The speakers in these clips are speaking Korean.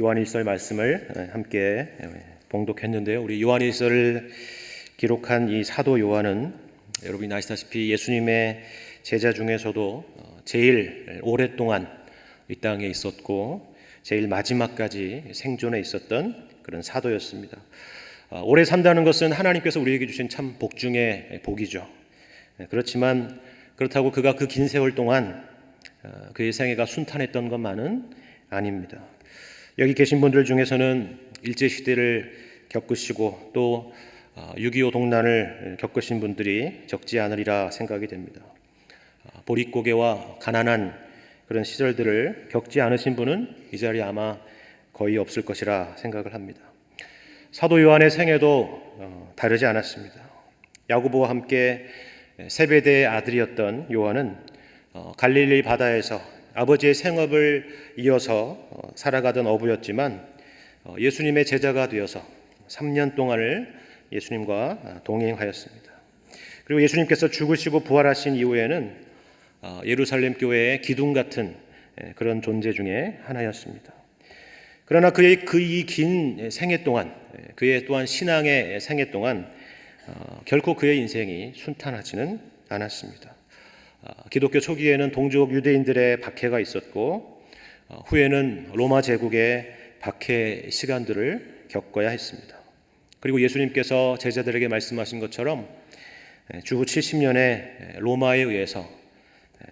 요한일서 말씀을 함께 봉독했는데요. 우리 요한일서를 기록한 이 사도 요한은 여러분이 아시다시피 예수님의 제자 중에서도 제일 오랫동안 이 땅에 있었고 제일 마지막까지 생존해 있었던 그런 사도였습니다. 오래 산다는 것은 하나님께서 우리에게 주신 참 복 중의 복이죠. 그렇지만 그렇다고 그가 그 긴 세월 동안 그의 생애가 순탄했던 것만은 아닙니다. 여기 계신 분들 중에서는 일제시대를 겪으시고 또 6.25 동란을 겪으신 분들이 적지 않으리라 생각이 됩니다. 보릿고개와 가난한 그런 시절들을 겪지 않으신 분은 이 자리에 아마 거의 없을 것이라 생각을 합니다. 사도 요한의 생애도 다르지 않았습니다. 야고보와 함께 세베대의 아들이었던 요한은 갈릴리 바다에서 아버지의 생업을 이어서 살아가던 어부였지만 예수님의 제자가 되어서 3년 동안을 예수님과 동행하였습니다. 그리고 예수님께서 죽으시고 부활하신 이후에는 예루살렘 교회의 기둥 같은 그런 존재 중에 하나였습니다. 그러나 그의 이 긴 생애 동안, 그의 또한 신앙의 생애 동안 결코 그의 인생이 순탄하지는 않았습니다. 기독교 초기에는 동족 유대인들의 박해가 있었고 후에는 로마 제국의 박해 시간들을 겪어야 했습니다. 그리고 예수님께서 제자들에게 말씀하신 것처럼 주후 70년에 로마에 의해서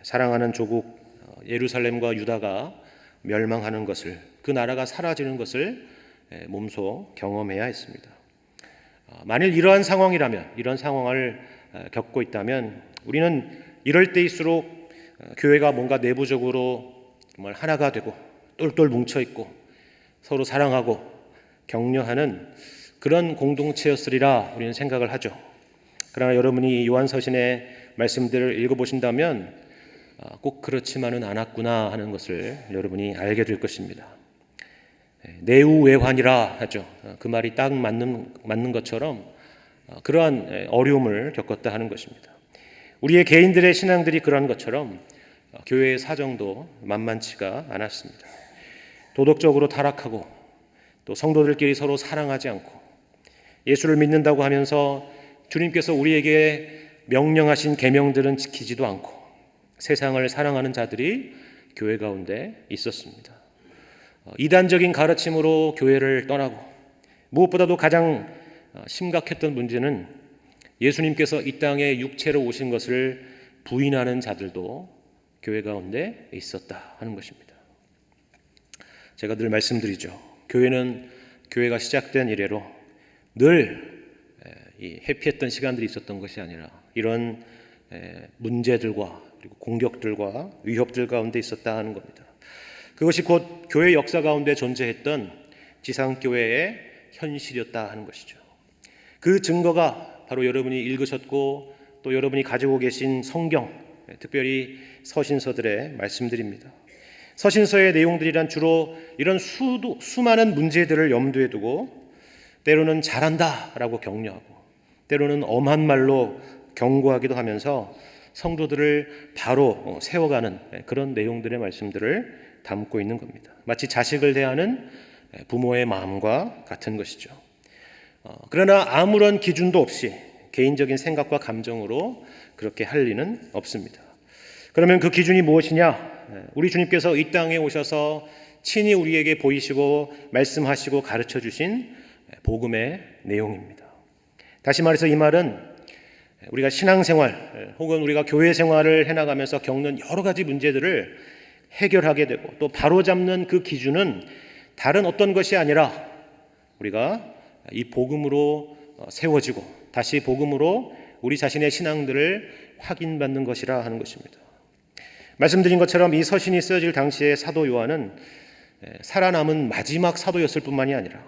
사랑하는 조국 예루살렘과 유다가 멸망하는 것을, 그 나라가 사라지는 것을 몸소 경험해야 했습니다. 만일 이러한 상황이라면, 이런 상황을 겪고 있다면 우리는 이럴 때일수록 교회가 뭔가 내부적으로 정말 하나가 되고 똘똘 뭉쳐있고 서로 사랑하고 격려하는 그런 공동체였으리라 우리는 생각을 하죠. 그러나 여러분이 요한서신의 말씀들을 읽어보신다면 꼭 그렇지만은 않았구나 하는 것을 여러분이 알게 될 것입니다. 내우외환이라 하죠. 그 말이 딱 맞는 것처럼 그러한 어려움을 겪었다 하는 것입니다. 우리의 개인들의 신앙들이 그러한 것처럼 교회의 사정도 만만치가 않았습니다. 도덕적으로 타락하고 또 성도들끼리 서로 사랑하지 않고 예수를 믿는다고 하면서 주님께서 우리에게 명령하신 계명들은 지키지도 않고 세상을 사랑하는 자들이 교회 가운데 있었습니다. 이단적인 가르침으로 교회를 떠나고 무엇보다도 가장 심각했던 문제는 예수님께서 이 땅에 육체로 오신 것을 부인하는 자들도 교회 가운데 있었다 하는 것입니다. 제가 늘 말씀드리죠. 교회가 시작된 이래로 늘 해피했던 시간들이 있었던 것이 아니라 이런 문제들과 그리고 공격들과 위협들 가운데 있었다 하는 겁니다. 그것이 곧 교회 역사 가운데 존재했던 지상교회의 현실이었다 하는 것이죠. 그 증거가 바로 여러분이 읽으셨고 또 여러분이 가지고 계신 성경, 특별히 서신서들의 말씀들입니다. 서신서의 내용들이란 주로 이런 수많은 문제들을 염두에 두고 때로는 잘한다라고 격려하고 때로는 엄한 말로 경고하기도 하면서 성도들을 바로 세워가는 그런 내용들의 말씀들을 담고 있는 겁니다. 마치 자식을 대하는 부모의 마음과 같은 것이죠. 그러나 아무런 기준도 없이 개인적인 생각과 감정으로 그렇게 할 리는 없습니다. 그러면 그 기준이 무엇이냐? 우리 주님께서 이 땅에 오셔서 친히 우리에게 보이시고 말씀하시고 가르쳐 주신 복음의 내용입니다. 다시 말해서 이 말은 우리가 신앙생활 혹은 우리가 교회 생활을 해나가면서 겪는 여러 가지 문제들을 해결하게 되고 또 바로잡는 그 기준은 다른 어떤 것이 아니라 우리가 이 복음으로 세워지고 다시 복음으로 우리 자신의 신앙들을 확인받는 것이라 하는 것입니다. 말씀드린 것처럼 이 서신이 쓰여질 당시에 사도 요한은 살아남은 마지막 사도였을 뿐만이 아니라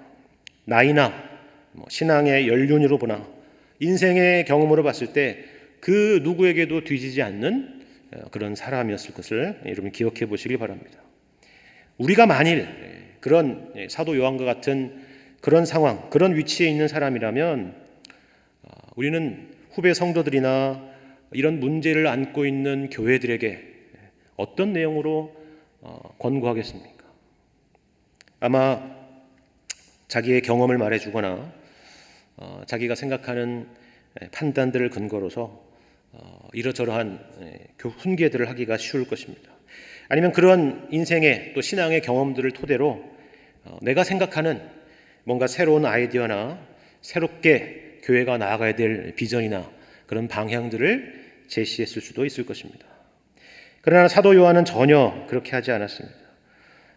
나이나 신앙의 연륜으로 보나 인생의 경험으로 봤을 때 그 누구에게도 뒤지지 않는 그런 사람이었을 것을 여러분 기억해 보시기 바랍니다. 우리가 만일 그런 사도 요한과 같은 그런 상황, 그런 위치에 있는 사람이라면 우리는 후배 성도들이나 이런 문제를 안고 있는 교회들에게 어떤 내용으로 권고하겠습니까? 아마 자기의 경험을 말해주거나 자기가 생각하는 판단들을 근거로서 이러저러한 훈계들을 하기가 쉬울 것입니다. 아니면 그런 인생의 또 신앙의 경험들을 토대로 내가 생각하는 뭔가 새로운 아이디어나 새롭게 교회가 나아가야 될 비전이나 그런 방향들을 제시했을 수도 있을 것입니다. 그러나 사도 요한은 전혀 그렇게 하지 않았습니다.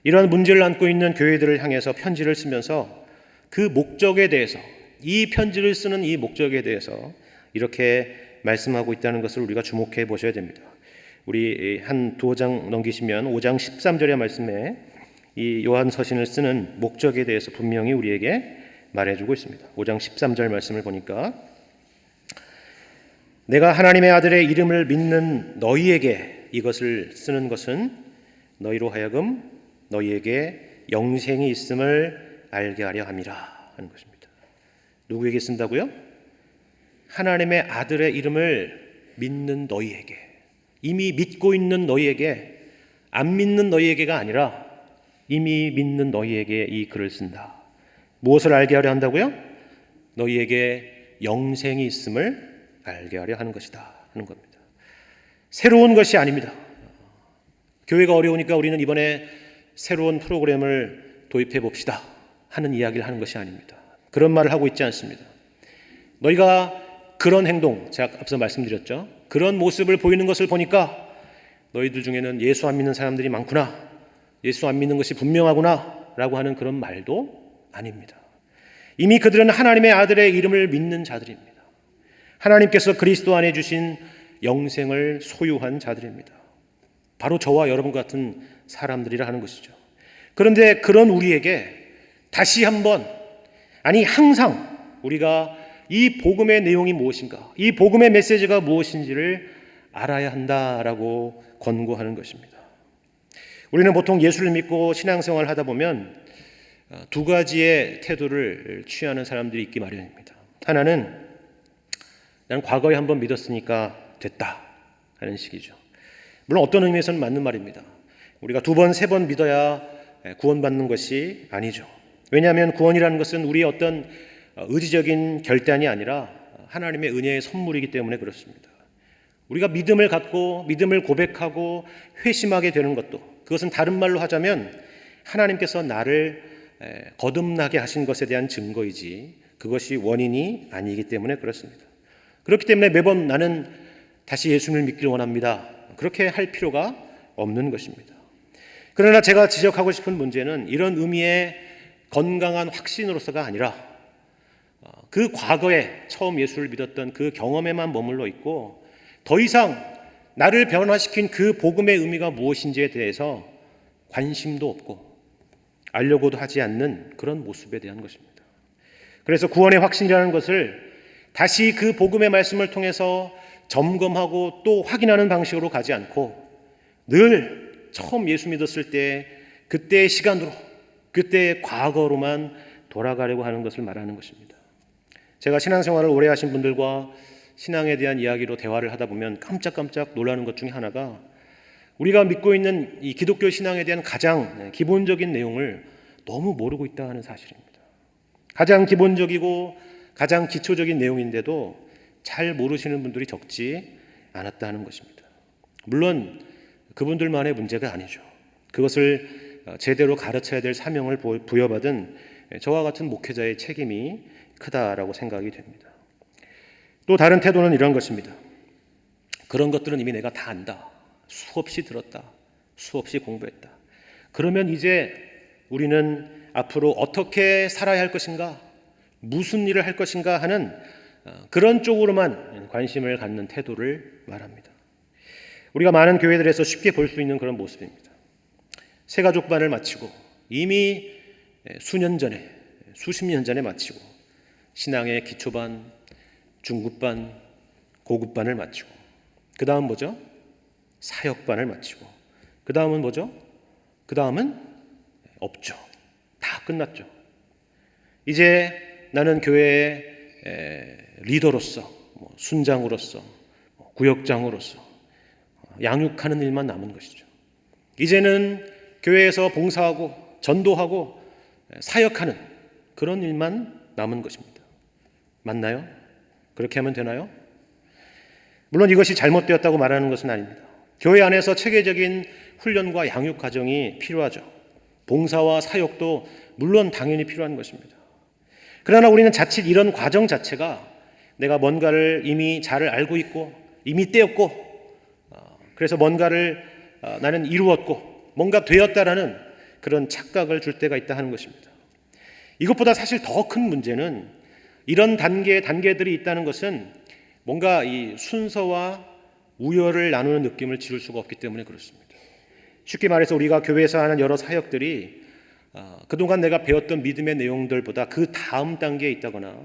이러한 문제를 안고 있는 교회들을 향해서 편지를 쓰면서 그 목적에 대해서, 이 편지를 쓰는 이 목적에 대해서 이렇게 말씀하고 있다는 것을 우리가 주목해 보셔야 됩니다. 우리 한 두어 장 넘기시면 5장 13절의 말씀에 이 요한 서신을 쓰는 목적에 대해서 분명히 우리에게 말해주고 있습니다. 5장 13절 말씀을 보니까 내가 하나님의 아들의 이름을 믿는 너희에게 이것을 쓰는 것은 너희로 하여금 너희에게 영생이 있음을 알게 하려 함이라 하는 것입니다. 누구에게 쓴다고요? 하나님의 아들의 이름을 믿는 너희에게, 이미 믿고 있는 너희에게, 안 믿는 너희에게가 아니라 이미 믿는 너희에게 이 글을 쓴다. 무엇을 알게 하려 한다고요? 너희에게 영생이 있음을 알게 하려 하는 것이다 하는 겁니다. 새로운 것이 아닙니다. 교회가 어려우니까 우리는 이번에 새로운 프로그램을 도입해 봅시다 하는 이야기를 하는 것이 아닙니다. 그런 말을 하고 있지 않습니다. 너희가 그런 행동, 제가 앞서 말씀드렸죠. 그런 모습을 보이는 것을 보니까 너희들 중에는 예수 안 믿는 사람들이 많구나, 예수 안 믿는 것이 분명하구나 라고 하는 그런 말도 아닙니다. 이미 그들은 하나님의 아들의 이름을 믿는 자들입니다. 하나님께서 그리스도 안에 주신 영생을 소유한 자들입니다. 바로 저와 여러분 같은 사람들이라 하는 것이죠. 그런데 그런 우리에게 다시 한번, 아니 항상 우리가 이 복음의 내용이 무엇인가, 이 복음의 메시지가 무엇인지를 알아야 한다라고 권고하는 것입니다. 우리는 보통 예수를 믿고 신앙생활을 하다 보면 두 가지의 태도를 취하는 사람들이 있기 마련입니다. 하나는 나는 과거에 한번 믿었으니까 됐다 하는 식이죠. 물론 어떤 의미에서는 맞는 말입니다. 우리가 두 번, 세 번 믿어야 구원받는 것이 아니죠. 왜냐하면 구원이라는 것은 우리의 어떤 의지적인 결단이 아니라 하나님의 은혜의 선물이기 때문에 그렇습니다. 우리가 믿음을 갖고 믿음을 고백하고 회심하게 되는 것도, 그것은 다른 말로 하자면 하나님께서 나를 거듭나게 하신 것에 대한 증거이지 그것이 원인이 아니기 때문에 그렇습니다. 그렇기 때문에 매번 나는 다시 예수님을 믿기를 원합니다, 그렇게 할 필요가 없는 것입니다. 그러나 제가 지적하고 싶은 문제는 이런 의미의 건강한 확신으로서가 아니라 그 과거에 처음 예수를 믿었던 그 경험에만 머물러 있고 더 이상 나를 변화시킨 그 복음의 의미가 무엇인지에 대해서 관심도 없고 알려고도 하지 않는 그런 모습에 대한 것입니다. 그래서 구원의 확신이라는 것을 다시 그 복음의 말씀을 통해서 점검하고 또 확인하는 방식으로 가지 않고 늘 처음 예수 믿었을 때 그때의 시간으로, 그때의 과거로만 돌아가려고 하는 것을 말하는 것입니다. 제가 신앙생활을 오래 하신 분들과 신앙에 대한 이야기로 대화를 하다 보면 깜짝깜짝 놀라는 것 중에 하나가 우리가 믿고 있는 이 기독교 신앙에 대한 가장 기본적인 내용을 너무 모르고 있다 하는 사실입니다. 가장 기본적이고 가장 기초적인 내용인데도 잘 모르시는 분들이 적지 않았다는 것입니다. 물론 그분들만의 문제가 아니죠. 그것을 제대로 가르쳐야 될 사명을 부여받은 저와 같은 목회자의 책임이 크다라고 생각이 됩니다. 또 다른 태도는 이런 것입니다. 그런 것들은 이미 내가 다 안다. 수없이 들었다. 수없이 공부했다. 그러면 이제 우리는 앞으로 어떻게 살아야 할 것인가? 무슨 일을 할 것인가 하는 그런 쪽으로만 관심을 갖는 태도를 말합니다. 우리가 많은 교회들에서 쉽게 볼 수 있는 그런 모습입니다. 새가족반을 마치고 이미 수년 전에, 수십 년 전에 마치고 신앙의 기초반, 중급반, 고급반을 마치고 그 다음 뭐죠? 사역반을 마치고 그 다음은 뭐죠? 그 다음은 없죠. 다 끝났죠. 이제 나는 교회의 리더로서, 순장으로서, 구역장으로서 양육하는 일만 남은 것이죠. 이제는 교회에서 봉사하고 전도하고 사역하는 그런 일만 남은 것입니다. 맞나요? 그렇게 하면 되나요? 물론 이것이 잘못되었다고 말하는 것은 아닙니다. 교회 안에서 체계적인 훈련과 양육 과정이 필요하죠. 봉사와 사역도 물론 당연히 필요한 것입니다. 그러나 우리는 자칫 이런 과정 자체가 내가 뭔가를 이미 잘 알고 있고 이미 떼었고 그래서 뭔가를 나는 이루었고 뭔가 되었다라는 그런 착각을 줄 때가 있다 하는 것입니다. 이것보다 사실 더 큰 문제는 이런 단계들이 있다는 것은 뭔가 이 순서와 우열을 나누는 느낌을 지울 수가 없기 때문에 그렇습니다. 쉽게 말해서 우리가 교회에서 하는 여러 사역들이 그동안 내가 배웠던 믿음의 내용들보다 그 다음 단계에 있다거나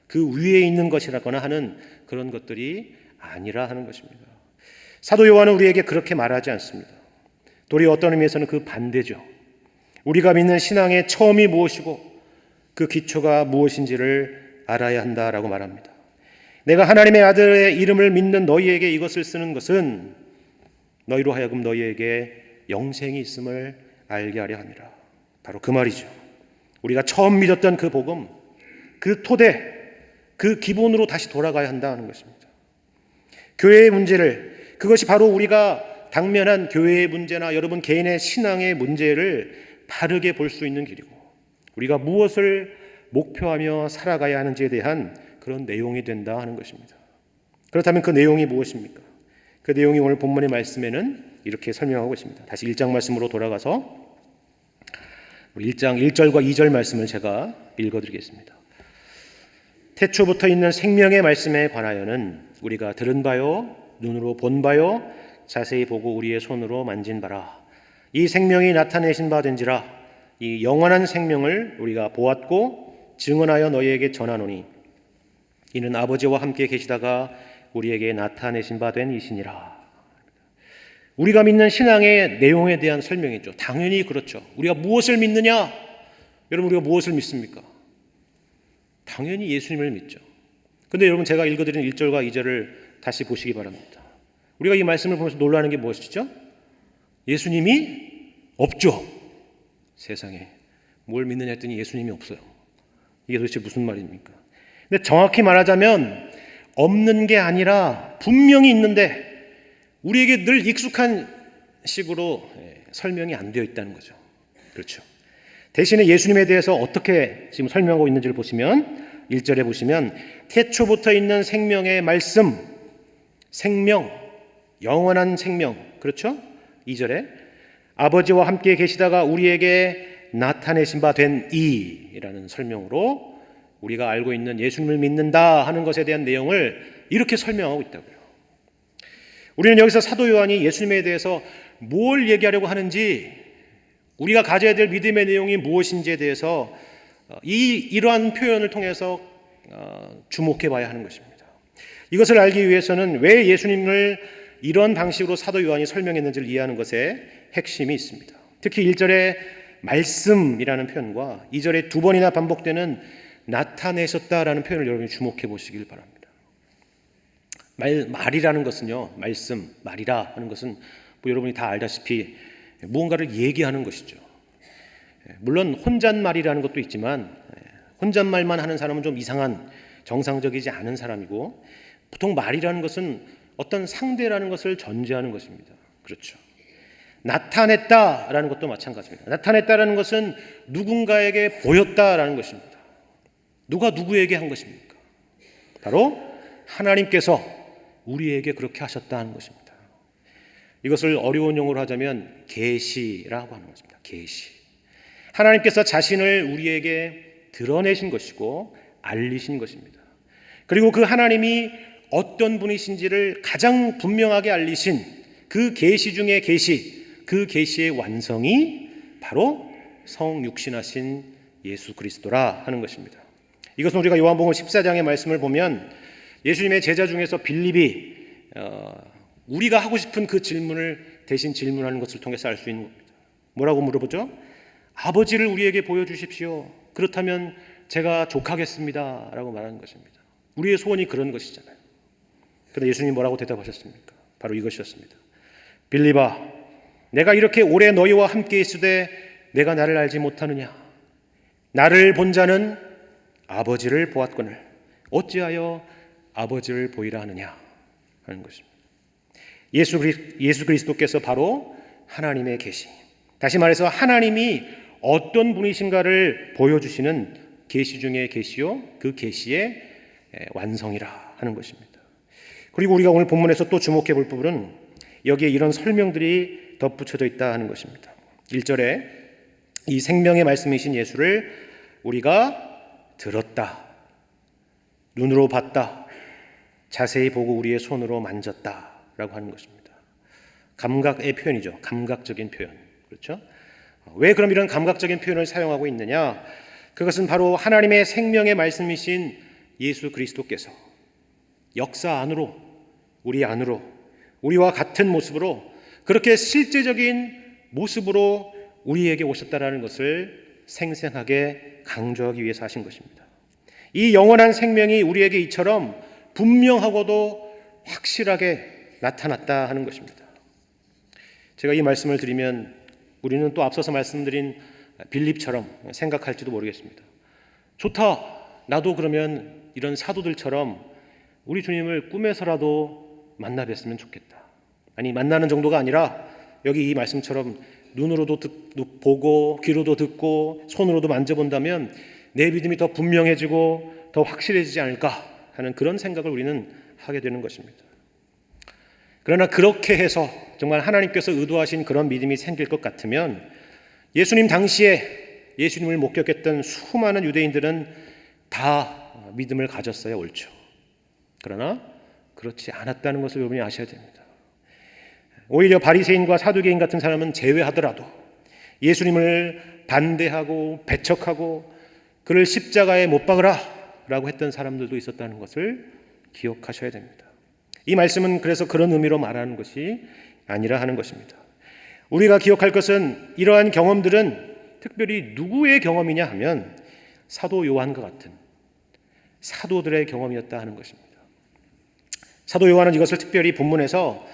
그 위에 있는 것이라거나 하는 그런 것들이 아니라 하는 것입니다. 사도 요한은 우리에게 그렇게 말하지 않습니다. 도리어 어떤 의미에서는 그 반대죠. 우리가 믿는 신앙의 처음이 무엇이고 그 기초가 무엇인지를 알아야 한다라고 말합니다. 내가 하나님의 아들의 이름을 믿는 너희에게 이것을 쓰는 것은 너희로 하여금 너희에게 영생이 있음을 알게 하려 함이라. 바로 그 말이죠. 우리가 처음 믿었던 그 복음, 그 토대, 그 기본으로 다시 돌아가야 한다는 것입니다. 교회의 문제를, 그것이 바로 우리가 당면한 교회의 문제나 여러분 개인의 신앙의 문제를 바르게 볼 수 있는 길이고 우리가 무엇을 목표하며 살아가야 하는지에 대한 그런 내용이 된다 하는 것입니다. 그렇다면 그 내용이 무엇입니까? 그 내용이 오늘 본문의 말씀에는 이렇게 설명하고 있습니다. 다시 1장 말씀으로 돌아가서 1장 1절과 2절 말씀을 제가 읽어드리겠습니다. 태초부터 있는 생명의 말씀에 관하여는 우리가 들은 바요 눈으로 본 바요 자세히 보고 우리의 손으로 만진 바라. 이 생명이 나타내신 바 된지라. 이 영원한 생명을 우리가 보았고 증언하여 너희에게 전하노니 이는 아버지와 함께 계시다가 우리에게 나타내신 바 된 이시니라. 우리가 믿는 신앙의 내용에 대한 설명이죠. 당연히 그렇죠. 우리가 무엇을 믿느냐? 여러분 우리가 무엇을 믿습니까? 당연히 예수님을 믿죠. 그런데 여러분 제가 읽어드린 1절과 2절을 다시 보시기 바랍니다. 우리가 이 말씀을 보면서 놀라는 게 무엇이죠? 예수님이 없죠. 세상에 뭘 믿느냐 했더니 예수님이 없어요. 이게 도대체 무슨 말입니까? 근데 정확히 말하자면 없는 게 아니라 분명히 있는데 우리에게 늘 익숙한 식으로 설명이 안 되어 있다는 거죠. 그렇죠. 대신에 예수님에 대해서 어떻게 지금 설명하고 있는지를 보시면 1절에 보시면 태초부터 있는 생명의 말씀, 생명, 영원한 생명. 그렇죠? 2절에 아버지와 함께 계시다가 우리에게 나타내신 바 된 이라는 설명으로 우리가 알고 있는 예수님을 믿는다 하는 것에 대한 내용을 이렇게 설명하고 있다고요. 우리는 여기서 사도 요한이 예수님에 대해서 뭘 얘기하려고 하는지 우리가 가져야 될 믿음의 내용이 무엇인지에 대해서 이러한 표현을 통해서 주목해 봐야 하는 것입니다. 이것을 알기 위해서는 왜 예수님을 이런 방식으로 사도 요한이 설명했는지를 이해하는 것에 핵심이 있습니다. 특히 1절에 말씀이라는 표현과 2절에 두 번이나 반복되는 나타내셨다라는 표현을 여러분이 주목해 보시길 바랍니다. 말이라는 것은요, 말씀, 말이라 하는 것은 뭐 여러분이 다 알다시피 무언가를 얘기하는 것이죠. 물론 혼잣말이라는 것도 있지만 혼잣말만 하는 사람은 좀 이상한 정상적이지 않은 사람이고 보통 말이라는 것은 어떤 상대라는 것을 전제하는 것입니다. 그렇죠. 나타냈다라는 것도 마찬가지입니다. 나타냈다라는 것은 누군가에게 보였다라는 것입니다. 누가 누구에게 한 것입니까? 바로 하나님께서 우리에게 그렇게 하셨다는 것입니다. 이것을 어려운 용어로 하자면 계시라고 하는 것입니다. 계시. 하나님께서 자신을 우리에게 드러내신 것이고 알리신 것입니다. 그리고 그 하나님이 어떤 분이신지를 가장 분명하게 알리신 그 계시 중의 계시, 그 계시의 완성이 바로 성육신하신 예수 그리스도라 하는 것입니다. 이것은 우리가 요한복음 14장의 말씀을 보면 예수님의 제자 중에서 빌립이 우리가 하고 싶은 그 질문을 대신 질문하는 것을 통해서 알 수 있는 겁니다. 뭐라고 물어보죠? 아버지를 우리에게 보여주십시오. 그렇다면 제가 족하겠습니다 라고 말하는 것입니다. 우리의 소원이 그런 것이잖아요. 그런데 예수님이 뭐라고 대답하셨습니까? 바로 이것이었습니다. 빌립아, 내가 이렇게 오래 너희와 함께 있으되 내가 나를 알지 못하느냐? 나를 본 자는 아버지를 보았거늘 어찌하여 아버지를 보이라 하느냐 하는 것입니다. 예수 그리스도께서 바로 하나님의 계시, 다시 말해서 하나님이 어떤 분이신가를 보여주시는 계시 중의 계시요, 그 계시의 완성이라 하는 것입니다. 그리고 우리가 오늘 본문에서 또 주목해 볼 부분은 여기에 이런 설명들이 덧붙여져 있다 하는 것입니다. 1절에 이 생명의 말씀이신 예수를 우리가 들었다, 눈으로 봤다, 자세히 보고 우리의 손으로 만졌다 라고 하는 것입니다. 감각의 표현이죠. 감각적인 표현. 그렇죠? 왜 그럼 이런 감각적인 표현을 사용하고 있느냐? 그것은 바로 하나님의 생명의 말씀이신 예수 그리스도께서 역사 안으로, 우리 안으로, 우리와 같은 모습으로, 그렇게 실제적인 모습으로 우리에게 오셨다라는 것을 생생하게 강조하기 위해서 하신 것입니다. 이 영원한 생명이 우리에게 이처럼 분명하고도 확실하게 나타났다 하는 것입니다. 제가 이 말씀을 드리면 우리는 또 앞서서 말씀드린 빌립처럼 생각할지도 모르겠습니다. 좋다, 나도 그러면 이런 사도들처럼 우리 주님을 꿈에서라도 만나 뵀으면 좋겠다. 아니, 만나는 정도가 아니라 여기 이 말씀처럼 눈으로도 보고 귀로도 듣고 손으로도 만져본다면 내 믿음이 더 분명해지고 더 확실해지지 않을까 하는 그런 생각을 우리는 하게 되는 것입니다. 그러나 그렇게 해서 정말 하나님께서 의도하신 그런 믿음이 생길 것 같으면 예수님 당시에 예수님을 목격했던 수많은 유대인들은 다 믿음을 가졌어야 옳죠. 그러나 그렇지 않았다는 것을 여러분이 아셔야 됩니다. 오히려 바리새인과 사두개인 같은 사람은 제외하더라도 예수님을 반대하고 배척하고 그를 십자가에 못 박으라 라고 했던 사람들도 있었다는 것을 기억하셔야 됩니다. 이 말씀은 그래서 그런 의미로 말하는 것이 아니라 하는 것입니다. 우리가 기억할 것은 이러한 경험들은 특별히 누구의 경험이냐 하면 사도 요한과 같은 사도들의 경험이었다 하는 것입니다. 사도 요한은 이것을 특별히 본문에서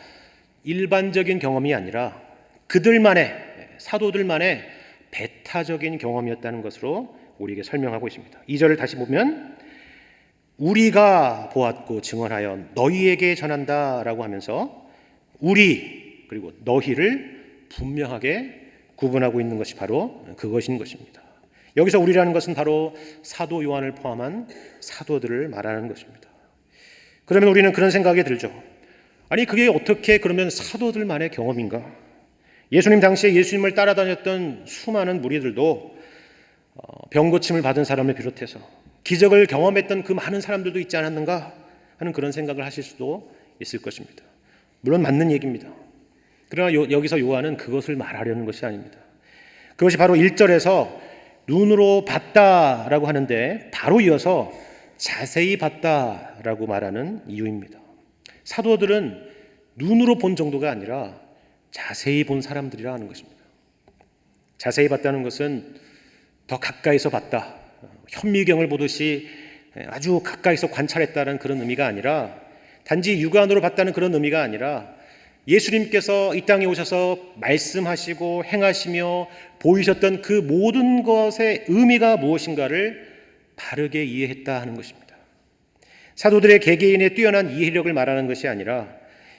일반적인 경험이 아니라 그들만의, 사도들만의 배타적인 경험이었다는 것으로 우리에게 설명하고 있습니다. 2절을 다시 보면 우리가 보았고 증언하여 너희에게 전한다라고 하면서 우리 그리고 너희를 분명하게 구분하고 있는 것이 바로 그것인 것입니다. 여기서 우리라는 것은 바로 사도 요한을 포함한 사도들을 말하는 것입니다. 그러면 우리는 그런 생각이 들죠. 아니, 그게 어떻게 그러면 사도들만의 경험인가? 예수님 당시에 예수님을 따라다녔던 수많은 무리들도 병고침을 받은 사람을 비롯해서 기적을 경험했던 그 많은 사람들도 있지 않았는가 하는 그런 생각을 하실 수도 있을 것입니다. 물론 맞는 얘기입니다. 그러나 여기서 요한은 그것을 말하려는 것이 아닙니다. 그것이 바로 1절에서 눈으로 봤다라고 하는데 바로 이어서 자세히 봤다라고 말하는 이유입니다. 사도들은 눈으로 본 정도가 아니라 자세히 본 사람들이라 하는 것입니다. 자세히 봤다는 것은 더 가까이서 봤다, 현미경을 보듯이 아주 가까이서 관찰했다는 그런 의미가 아니라 단지 육안으로 봤다는 그런 의미가 아니라 예수님께서 이 땅에 오셔서 말씀하시고 행하시며 보이셨던 그 모든 것의 의미가 무엇인가를 바르게 이해했다 하는 것입니다. 사도들의 개개인의 뛰어난 이해력을 말하는 것이 아니라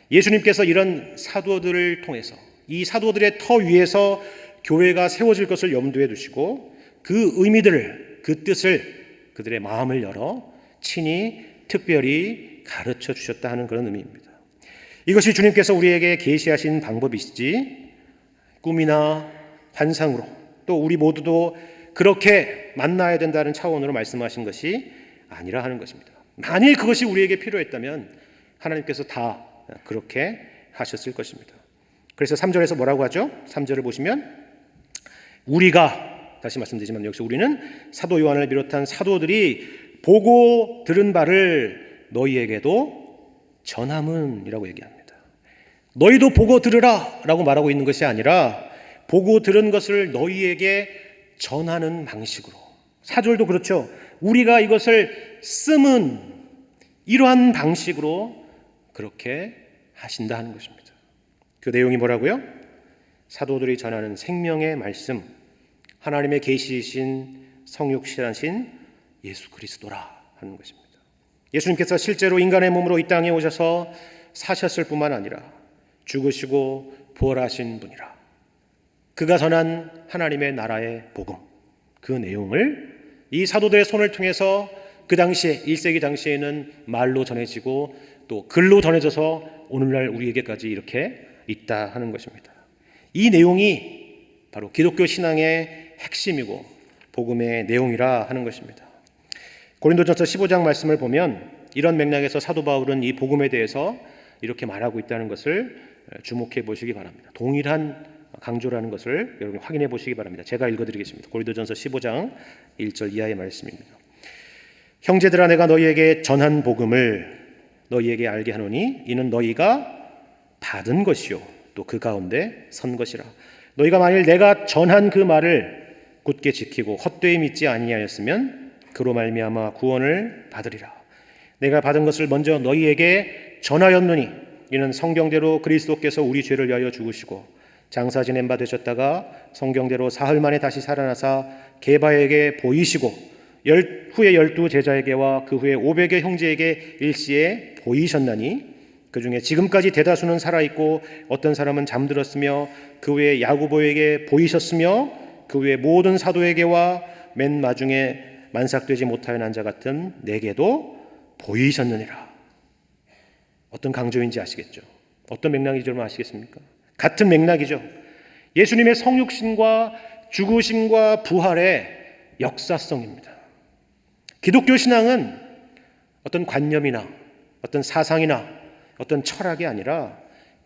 예수님께서 이런 사도들을 통해서 이 사도들의 터 위에서 교회가 세워질 것을 염두에 두시고 그 의미들을, 그 뜻을 그들의 마음을 열어 친히 특별히 가르쳐 주셨다 하는 그런 의미입니다. 이것이 주님께서 우리에게 계시하신 방법이시지 꿈이나 환상으로 또 우리 모두도 그렇게 만나야 된다는 차원으로 말씀하신 것이 아니라 하는 것입니다. 만일 그것이 우리에게 필요했다면 하나님께서 다 그렇게 하셨을 것입니다. 그래서 3절에서 뭐라고 하죠? 3절을 보시면 우리가, 다시 말씀드리지만 여기서 우리는 사도 요한을 비롯한 사도들이 보고 들은 바를 너희에게도 전함은이라고 얘기합니다. 너희도 보고 들으라 라고 말하고 있는 것이 아니라 보고 들은 것을 너희에게 전하는 방식으로, 4절도 그렇죠. 우리가 이것을 쓰는 이러한 방식으로 그렇게 하신다 하는 것입니다. 그 내용이 뭐라고요? 사도들이 전하는 생명의 말씀, 하나님의 계시이신 성육신하신 예수 그리스도라 하는 것입니다. 예수님께서 실제로 인간의 몸으로 이 땅에 오셔서 사셨을 뿐만 아니라 죽으시고 부활하신 분이라. 그가 전한 하나님의 나라의 복음, 그 내용을 이 사도들의 손을 통해서 그 당시에 1세기 당시에는 말로 전해지고 또 글로 전해져서 오늘날 우리에게까지 이렇게 있다 하는 것입니다. 이 내용이 바로 기독교 신앙의 핵심이고 복음의 내용이라 하는 것입니다. 고린도전서 15장 말씀을 보면 이런 맥락에서 사도 바울은 이 복음에 대해서 이렇게 말하고 있다는 것을 주목해 보시기 바랍니다. 동일한 강조라는 것을 여러분 확인해 보시기 바랍니다. 제가 읽어드리겠습니다. 고린도전서 15장 1절 이하의 말씀입니다. 형제들아, 내가 너희에게 전한 복음을 너희에게 알게 하노니 이는 너희가 받은 것이요 또 그 가운데 선 것이라. 너희가 만일 내가 전한 그 말을 굳게 지키고 헛되이 믿지 아니하였으면 그로 말미암아 구원을 받으리라. 내가 받은 것을 먼저 너희에게 전하였노니 이는 성경대로 그리스도께서 우리 죄를 위하여 죽으시고 장사 지낸 바 되셨다가 성경대로 사흘 만에 다시 살아나사 게바에게 보이시고 후에 12 제자에게와 그 후에 500의 형제에게 일시에 보이셨나니 그 중에 지금까지 대다수는 살아있고 어떤 사람은 잠들었으며 그 후에 야고보에게 보이셨으며 그 후에 모든 사도에게와 맨 마중에 만삭되지 못하여 난 자 같은 내게도 보이셨느니라. 어떤 강조인지 아시겠죠? 어떤 맥락인지 여러분 아시겠습니까? 같은 맥락이죠. 예수님의 성육신과 죽으심과 부활의 역사성입니다. 기독교 신앙은 어떤 관념이나 어떤 사상이나 어떤 철학이 아니라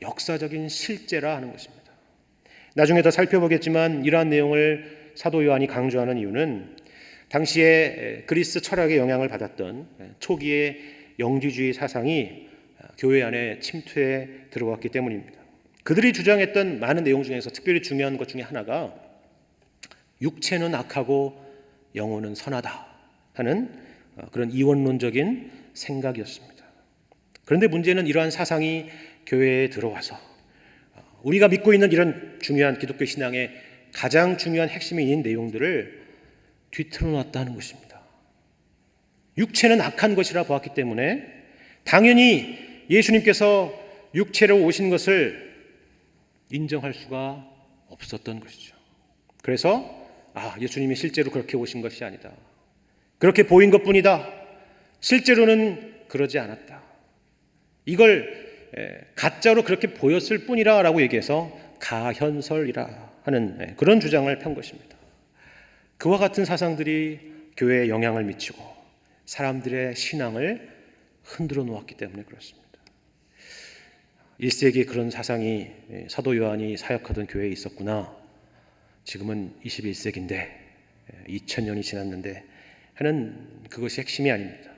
역사적인 실제라 하는 것입니다. 나중에 더 살펴보겠지만 이러한 내용을 사도 요한이 강조하는 이유는 당시에 그리스 철학의 영향을 받았던 초기의 영지주의 사상이 교회 안에 침투해 들어왔기 때문입니다. 그들이 주장했던 많은 내용 중에서 특별히 중요한 것 중에 하나가 육체는 악하고 영혼은 선하다 하는 그런 이원론적인 생각이었습니다. 그런데 문제는 이러한 사상이 교회에 들어와서 우리가 믿고 있는 이런 중요한 기독교 신앙의 가장 중요한 핵심인 내용들을 뒤틀어 놨다는 것입니다. 육체는 악한 것이라 보았기 때문에 당연히 예수님께서 육체로 오신 것을 인정할 수가 없었던 것이죠. 그래서 예수님이 실제로 그렇게 오신 것이 아니다. 그렇게 보인 것뿐이다. 실제로는 그러지 않았다. 이걸 가짜로 그렇게 보였을 뿐이라 라고 얘기해서 가현설이라 하는 그런 주장을 편 것입니다. 그와 같은 사상들이 교회에 영향을 미치고 사람들의 신앙을 흔들어 놓았기 때문에 그렇습니다. 1세기에 그런 사상이 사도 요한이 사역하던 교회에 있었구나. 지금은 21세기인데 2000년이 지났는데 하는 그것이 핵심이 아닙니다.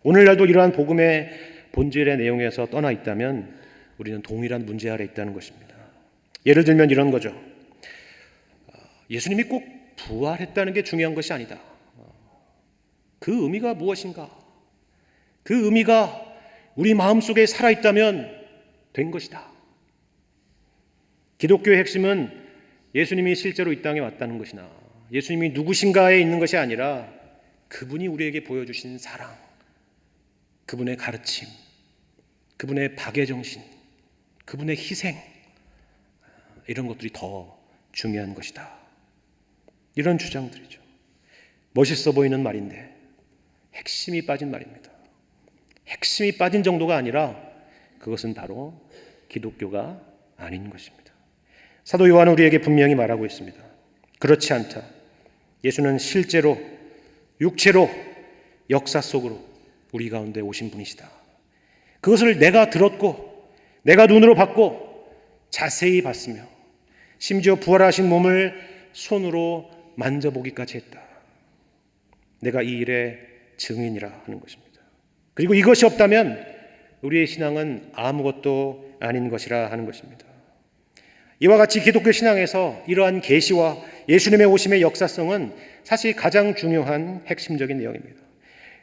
오늘날도 이러한 복음의 본질의 내용에서 떠나 있다면 우리는 동일한 문제 아래 있다는 것입니다. 예를 들면 이런 거죠. 예수님이 꼭 부활했다는 게 중요한 것이 아니다. 그 의미가 무엇인가? 그 의미가 우리 마음속에 살아있다면 된 것이다. 기독교의 핵심은 예수님이 실제로 이 땅에 왔다는 것이나 예수님이 누구신가에 있는 것이 아니라 그분이 우리에게 보여주신 사랑, 그분의 가르침, 그분의 박애정신, 그분의 희생, 이런 것들이 더 중요한 것이다. 이런 주장들이죠. 멋있어 보이는 말인데 핵심이 빠진 말입니다. 핵심이 빠진 정도가 아니라 그것은 바로 기독교가 아닌 것입니다. 사도 요한은 우리에게 분명히 말하고 있습니다. 그렇지 않다. 예수는 실제로 육체로 역사 속으로 우리 가운데 오신 분이시다. 그것을 내가 들었고 내가 눈으로 봤고 자세히 봤으며 심지어 부활하신 몸을 손으로 만져보기까지 했다. 내가 이 일의 증인이라 하는 것입니다. 그리고 이것이 없다면 우리의 신앙은 아무것도 아닌 것이라 하는 것입니다. 이와 같이 기독교 신앙에서 이러한 계시와 예수님의 오심의 역사성은 사실 가장 중요한 핵심적인 내용입니다.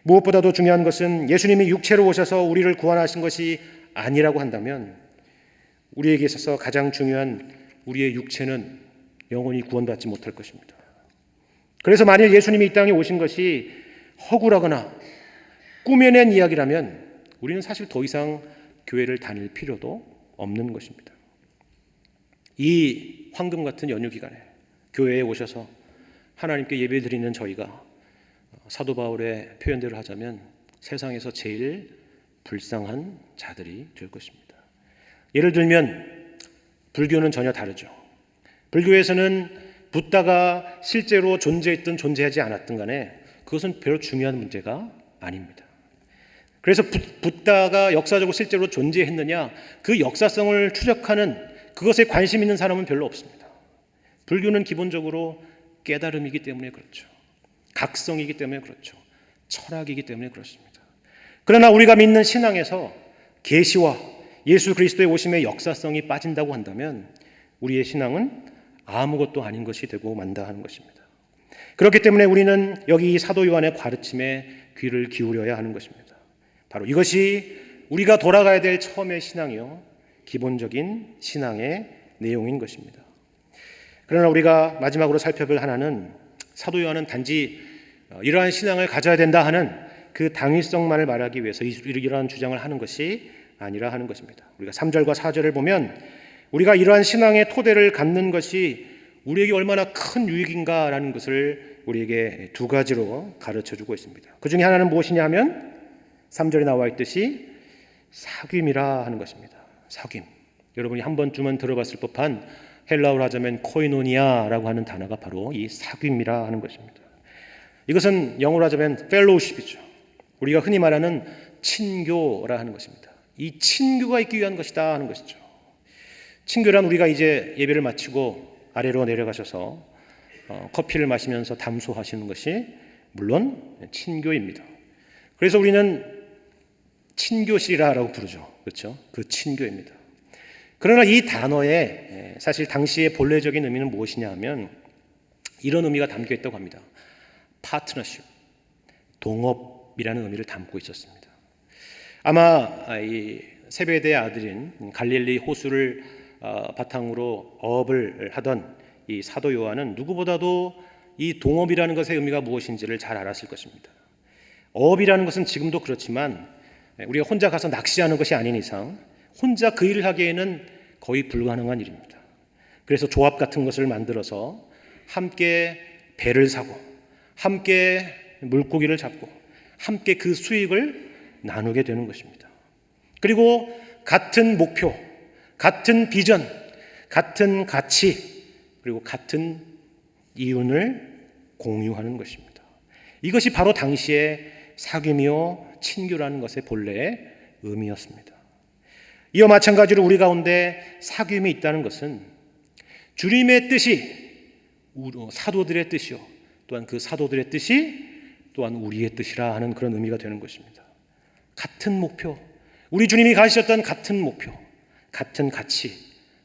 무엇보다도 중요한 것은 예수님이 육체로 오셔서 우리를 구원하신 것이 아니라고 한다면 우리에게 있어서 가장 중요한 우리의 육체는 영원히 구원받지 못할 것입니다. 그래서 만일 예수님이 이 땅에 오신 것이 허구라거나 꾸며낸 이야기라면 우리는 사실 더 이상 교회를 다닐 필요도 없는 것입니다. 이 황금 같은 연휴 기간에 교회에 오셔서 하나님께 예배드리는 저희가 사도 바울의 표현대로 하자면 세상에서 제일 불쌍한 자들이 될 것입니다. 예를 들면 불교는 전혀 다르죠. 불교에서는 붓다가 실제로 존재했든 존재하지 않았든 간에 그것은 별로 중요한 문제가 아닙니다. 그래서 붓다가 역사적으로 실제로 존재했느냐, 그 역사성을 추적하는 그것에 관심 있는 사람은 별로 없습니다. 불교는 기본적으로 깨달음이기 때문에 그렇죠. 각성이기 때문에 그렇죠. 철학이기 때문에 그렇습니다. 그러나 우리가 믿는 신앙에서 계시와 예수 그리스도의 오심의 역사성이 빠진다고 한다면 우리의 신앙은 아무것도 아닌 것이 되고 만다 하는 것입니다. 그렇기 때문에 우리는 여기 사도 요한의 가르침에 귀를 기울여야 하는 것입니다. 바로 이것이 우리가 돌아가야 될 처음의 신앙이요, 기본적인 신앙의 내용인 것입니다. 그러나 우리가 마지막으로 살펴볼 하나는 사도 요한은 단지 이러한 신앙을 가져야 된다 하는 그 당위성만을 말하기 위해서 이러한 주장을 하는 것이 아니라 하는 것입니다. 우리가 3절과 4절을 보면 우리가 이러한 신앙의 토대를 갖는 것이 우리에게 얼마나 큰 유익인가라는 것을 우리에게 두 가지로 가르쳐주고 있습니다. 그 중에 하나는 무엇이냐 하면 3절에 나와 있듯이 사귐이라 하는 것입니다. 사귐. 여러분이 한 번쯤은 들어봤을 법한 헬라어로 하자면 코이노니아라고 하는 단어가 바로 이 사귐이라 하는 것입니다. 이것은 영어로 하자면 펠로우십이죠. 우리가 흔히 말하는 친교라 하는 것입니다. 이 친교가 있기 위한 것이다 하는 것이죠. 친교란 우리가 이제 예배를 마치고 아래로 내려가셔서 커피를 마시면서 담소하시는 것이 물론 친교입니다. 그래서 우리는 친교실이라고 부르죠. 그렇죠? 그 친교입니다. 그러나 이 단어에 사실 당시의 본래적인 의미는 무엇이냐 하면 이런 의미가 담겨 있다고 합니다. 파트너십, 동업이라는 의미를 담고 있었습니다. 아마 이 세베대의 아들인 갈릴리 호수를 바탕으로 어업을 하던 이 사도 요한은 누구보다도 이 동업이라는 것의 의미가 무엇인지를 잘 알았을 것입니다. 어업이라는 것은 지금도 그렇지만 우리가 혼자 가서 낚시하는 것이 아닌 이상 혼자 그 일을 하기에는 거의 불가능한 일입니다. 그래서 조합 같은 것을 만들어서 함께 배를 사고 함께 물고기를 잡고 함께 그 수익을 나누게 되는 것입니다. 그리고 같은 목표, 같은 비전, 같은 가치, 그리고 같은 이윤을 공유하는 것입니다. 이것이 바로 당시의 사귐이요 친교라는 것의 본래의 의미였습니다. 이와 마찬가지로 우리 가운데 사귐이 있다는 것은 주님의 뜻이 사도들의 뜻이요 또한 그 사도들의 뜻이 또한 우리의 뜻이라 하는 그런 의미가 되는 것입니다. 같은 목표, 우리 주님이 가지셨던 같은 목표, 같은 가치,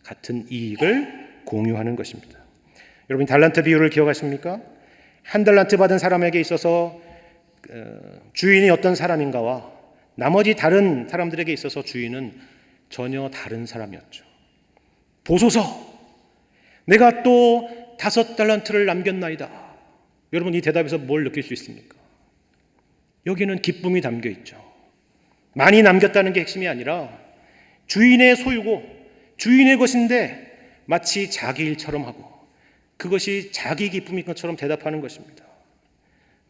같은 이익을 공유하는 것입니다. 여러분 달란트 비유를 기억하십니까? 한 달란트 받은 사람에게 있어서 주인이 어떤 사람인가와 나머지 다른 사람들에게 있어서 주인은 전혀 다른 사람이었죠. 보소서, 내가 또 5달란트를 남겼나이다. 여러분 이 대답에서 뭘 느낄 수 있습니까? 여기는 기쁨이 담겨 있죠. 많이 남겼다는 게 핵심이 아니라 주인의 소유고 주인의 것인데 마치 자기 일처럼 하고 그것이 자기 기쁨인 것처럼 대답하는 것입니다.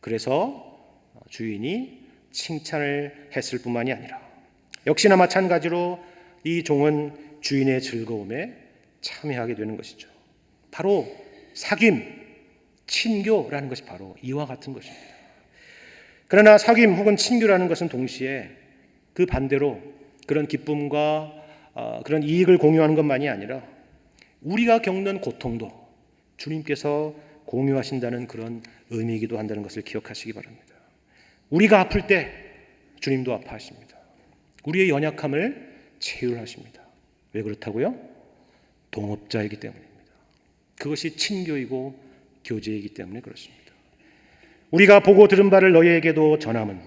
그래서 주인이 칭찬을 했을 뿐만이 아니라 역시나 마찬가지로 이 종은 주인의 즐거움에 참여하게 되는 것이죠. 바로 사귐, 친교라는 것이 바로 이와 같은 것입니다. 그러나 사귐 혹은 친교라는 것은 동시에 그 반대로 그런 기쁨과 그런 이익을 공유하는 것만이 아니라 우리가 겪는 고통도 주님께서 공유하신다는 그런 의미이기도 한다는 것을 기억하시기 바랍니다. 우리가 아플 때 주님도 아파하십니다. 우리의 연약함을 체휼하십니다. 왜 그렇다고요? 동업자이기 때문입니다. 그것이 친교이고 교제이기 때문에 그렇습니다. 우리가 보고 들은 바를 너희에게도 전함은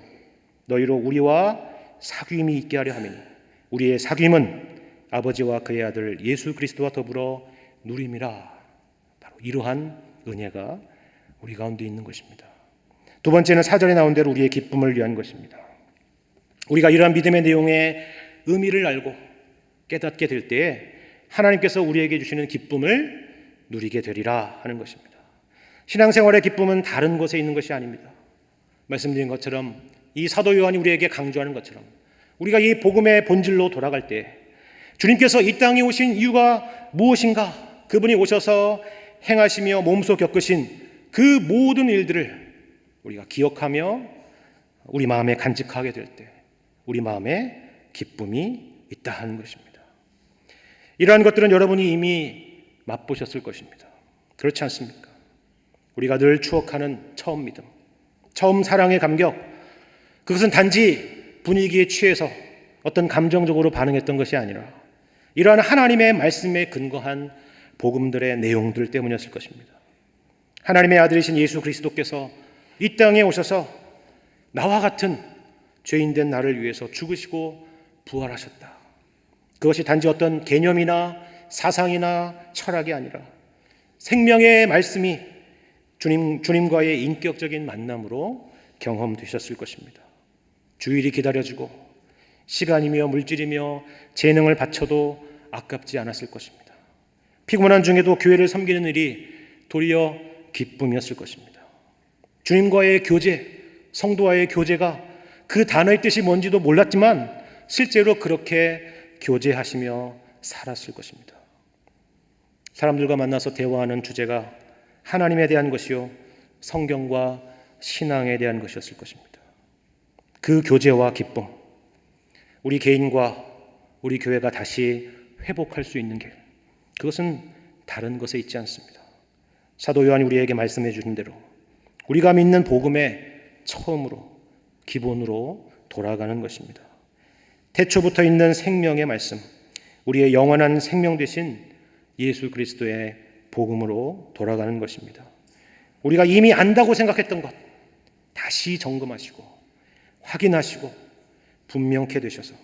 너희로 우리와 사귐이 있게 하려 함이니 우리의 사귐은 아버지와 그의 아들 예수 그리스도와 더불어 누림이라. 바로 이러한 은혜가 우리 가운데 있는 것입니다. 두 번째는 사절에 나온 대로 우리의 기쁨을 위한 것입니다. 우리가 이러한 믿음의 내용의 의미를 알고 깨닫게 될 때에 하나님께서 우리에게 주시는 기쁨을 누리게 되리라 하는 것입니다. 신앙생활의 기쁨은 다른 곳에 있는 것이 아닙니다. 말씀드린 것처럼 이 사도 요한이 우리에게 강조하는 것처럼 우리가 이 복음의 본질로 돌아갈 때 주님께서 이 땅에 오신 이유가 무엇인가, 그분이 오셔서 행하시며 몸소 겪으신 그 모든 일들을 우리가 기억하며 우리 마음에 간직하게 될 때 우리 마음에 기쁨이 있다 하는 것입니다. 이러한 것들은 여러분이 이미 맛보셨을 것입니다. 그렇지 않습니까? 우리가 늘 추억하는 처음 믿음, 처음 사랑의 감격, 그것은 단지 분위기에 취해서 어떤 감정적으로 반응했던 것이 아니라 이러한 하나님의 말씀에 근거한 복음들의 내용들 때문이었을 것입니다. 하나님의 아들이신 예수 그리스도께서 이 땅에 오셔서 나와 같은 죄인된 나를 위해서 죽으시고 부활하셨다. 그것이 단지 어떤 개념이나 사상이나 철학이 아니라 생명의 말씀이 주님과의 인격적인 만남으로 경험되셨을 것입니다. 주일이 기다려지고 시간이며 물질이며 재능을 바쳐도 아깝지 않았을 것입니다. 피곤한 중에도 교회를 섬기는 일이 도리어 기쁨이었을 것입니다. 주님과의 교제, 성도와의 교제가 그 단어의 뜻이 뭔지도 몰랐지만 실제로 그렇게 교제하시며 살았을 것입니다. 사람들과 만나서 대화하는 주제가 하나님에 대한 것이요 성경과 신앙에 대한 것이었을 것입니다. 그 교제와 기쁨, 우리 개인과 우리 교회가 다시 회복할 수 있는 길, 그것은 다른 것에 있지 않습니다. 사도 요한이 우리에게 말씀해 주신 대로 우리가 믿는 복음의 처음으로 기본으로 돌아가는 것입니다. 태초부터 있는 생명의 말씀, 우리의 영원한 생명 되신 예수 그리스도의 복음으로 돌아가는 것입니다. 우리가 이미 안다고 생각했던 것 다시 점검하시고 확인하시고 분명케 되셔서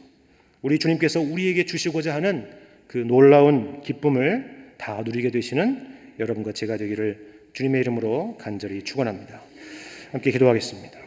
우리 주님께서 우리에게 주시고자 하는 그 놀라운 기쁨을 다 누리게 되시는 여러분과 제가 되기를 주님의 이름으로 간절히 축원합니다. 함께 기도하겠습니다.